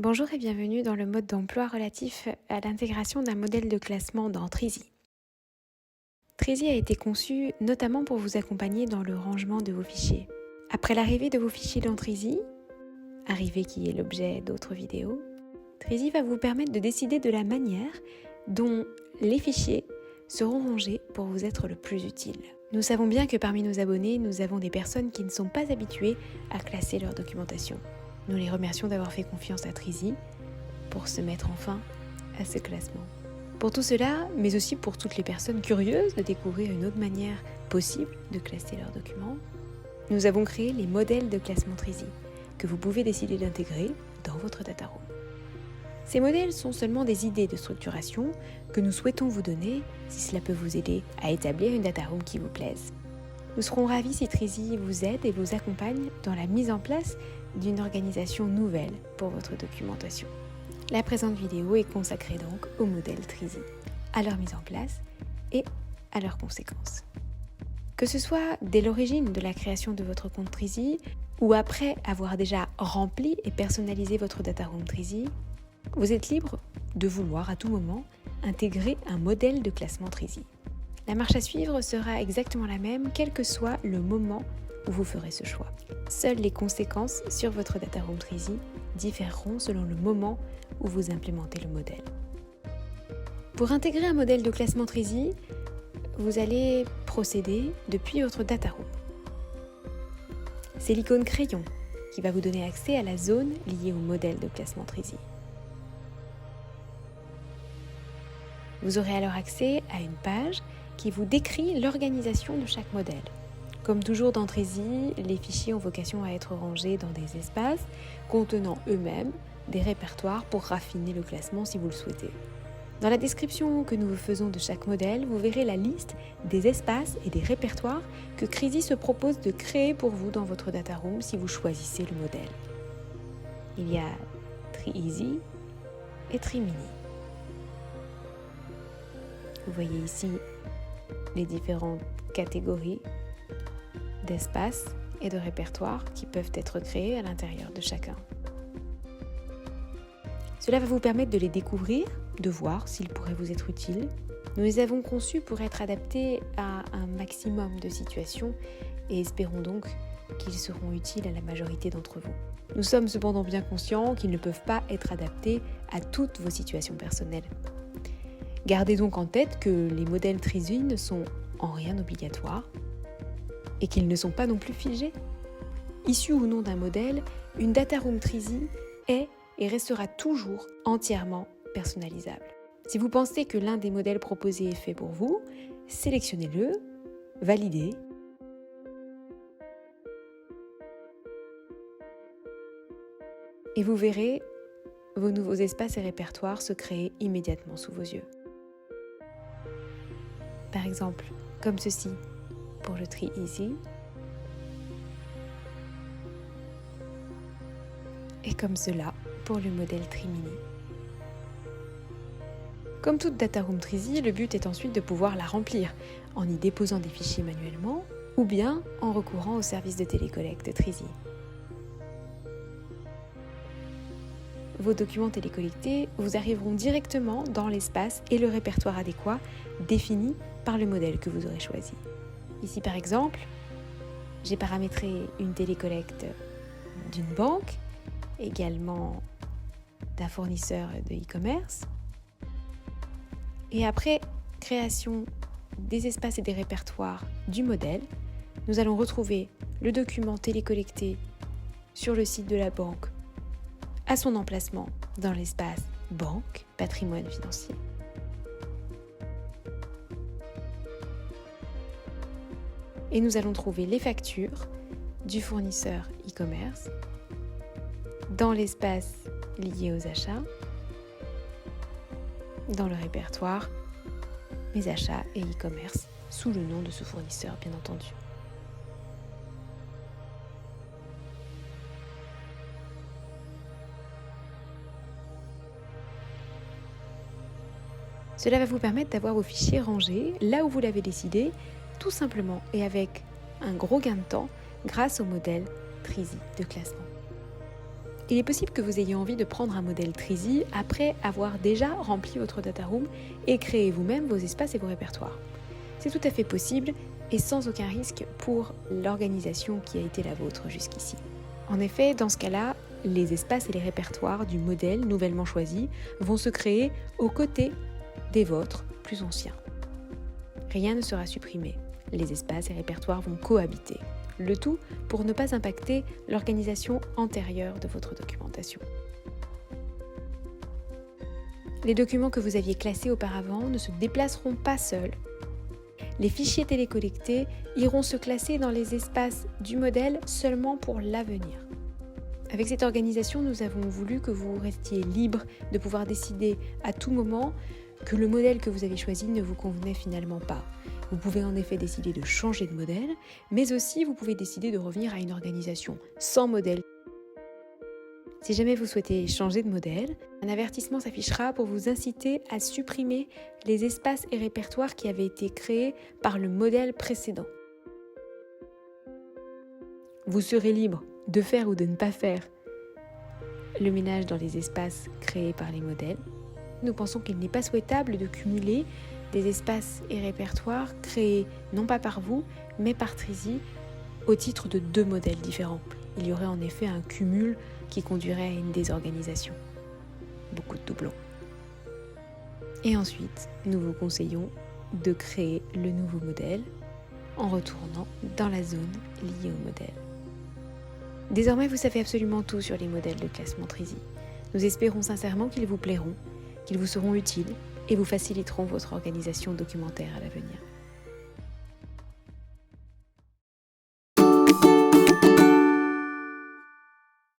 Bonjour et bienvenue dans le mode d'emploi relatif à l'intégration d'un modèle de classement dans Trizy. Trizy a été conçu notamment pour vous accompagner dans le rangement de vos fichiers. Après l'arrivée de vos fichiers dans Trizy, arrivée qui est l'objet d'autres vidéos, Trizy va vous permettre de décider de la manière dont les fichiers seront rangés pour vous être le plus utile. Nous savons bien que parmi nos abonnés, nous avons des personnes qui ne sont pas habituées à classer leur documentation. Nous les remercions d'avoir fait confiance à Trizy pour se mettre enfin à ce classement. Pour tout cela, mais aussi pour toutes les personnes curieuses de découvrir une autre manière possible de classer leurs documents, nous avons créé les modèles de classement Trizy que vous pouvez décider d'intégrer dans votre data room. Ces modèles sont seulement des idées de structuration que nous souhaitons vous donner si cela peut vous aider à établir une data room qui vous plaise. Nous serons ravis si Trizy vous aide et vous accompagne dans la mise en place d'une organisation nouvelle pour votre documentation. La présente vidéo est consacrée donc au modèle Trizy, à leur mise en place et à leurs conséquences. Que ce soit dès l'origine de la création de votre compte Trizy ou après avoir déjà rempli et personnalisé votre data room Trizy, vous êtes libre de vouloir à tout moment intégrer un modèle de classement Trizy. La marche à suivre sera exactement la même, quel que soit le moment où vous ferez ce choix. Seules les conséquences sur votre data room Trizy différeront selon le moment où vous implémentez le modèle. Pour intégrer un modèle de classement Trizy, vous allez procéder depuis votre data room. C'est l'icône crayon qui va vous donner accès à la zone liée au modèle de classement Trizy. Vous aurez alors accès à une page qui vous décrit l'organisation de chaque modèle. Comme toujours dans Trizy, les fichiers ont vocation à être rangés dans des espaces contenant eux-mêmes des répertoires pour raffiner le classement si vous le souhaitez. Dans la description que nous vous faisons de chaque modèle, vous verrez la liste des espaces et des répertoires que Trizy se propose de créer pour vous dans votre data room si vous choisissez le modèle. Il y a TriEasy et TriMini. Vous voyez ici les différentes catégories d'espaces et de répertoires qui peuvent être créés à l'intérieur de chacun. Cela va vous permettre de les découvrir, de voir s'ils pourraient vous être utiles. Nous les avons conçus pour être adaptés à un maximum de situations et espérons donc qu'ils seront utiles à la majorité d'entre vous. Nous sommes cependant bien conscients qu'ils ne peuvent pas être adaptés à toutes vos situations personnelles. Gardez donc en tête que les modèles Trizy ne sont en rien obligatoires et qu'ils ne sont pas non plus figés. Issue ou non d'un modèle, une data room Trizy est et restera toujours entièrement personnalisable. Si vous pensez que l'un des modèles proposés est fait pour vous, sélectionnez-le, validez. Et vous verrez vos nouveaux espaces et répertoires se créer immédiatement sous vos yeux. Par exemple, comme ceci pour le TriEasy et comme cela pour le modèle TriMini. Comme toute data room Trizy, le but est ensuite de pouvoir la remplir en y déposant des fichiers manuellement ou bien en recourant au service de télécollecte Trizy. Vos documents télécollectés vous arriveront directement dans l'espace et le répertoire adéquat défini par le modèle que vous aurez choisi. Ici par exemple, j'ai paramétré une télécollecte d'une banque, également d'un fournisseur de e-commerce. Et après création des espaces et des répertoires du modèle, nous allons retrouver le document télécollecté sur le site de la banque à son emplacement dans l'espace Banque, patrimoine financier. Et nous allons trouver les factures du fournisseur e-commerce dans l'espace lié aux achats, dans le répertoire Mes achats et e-commerce, sous le nom de ce fournisseur bien entendu. Cela va vous permettre d'avoir vos fichiers rangés là où vous l'avez décidé, tout simplement et avec un gros gain de temps grâce au modèle Trizy de classement. Il est possible que vous ayez envie de prendre un modèle Trizy après avoir déjà rempli votre data room et créé vous-même vos espaces et vos répertoires. C'est tout à fait possible et sans aucun risque pour l'organisation qui a été la vôtre jusqu'ici. En effet, dans ce cas-là, les espaces et les répertoires du modèle nouvellement choisi vont se créer aux côtés des vôtres plus anciens. Rien ne sera supprimé. Les espaces et répertoires vont cohabiter. Le tout pour ne pas impacter l'organisation antérieure de votre documentation. Les documents que vous aviez classés auparavant ne se déplaceront pas seuls. Les fichiers télécollectés iront se classer dans les espaces du modèle seulement pour l'avenir. Avec cette organisation, nous avons voulu que vous restiez libre de pouvoir décider à tout moment que le modèle que vous avez choisi ne vous convenait finalement pas. Vous pouvez en effet décider de changer de modèle, mais aussi vous pouvez décider de revenir à une organisation sans modèle. Si jamais vous souhaitez changer de modèle, un avertissement s'affichera pour vous inciter à supprimer les espaces et répertoires qui avaient été créés par le modèle précédent. Vous serez libre de faire ou de ne pas faire le ménage dans les espaces créés par les modèles. Nous pensons qu'il n'est pas souhaitable de cumuler des espaces et répertoires créés non pas par vous, mais par Trizy au titre de 2 modèles différents. Il y aurait en effet un cumul qui conduirait à une désorganisation. Beaucoup de doublons. Et ensuite, nous vous conseillons de créer le nouveau modèle en retournant dans la zone liée au modèle. Désormais, vous savez absolument tout sur les modèles de classement Trizy. Nous espérons sincèrement qu'ils vous plairont, qu'ils vous seront utiles et vous faciliteront votre organisation documentaire à l'avenir.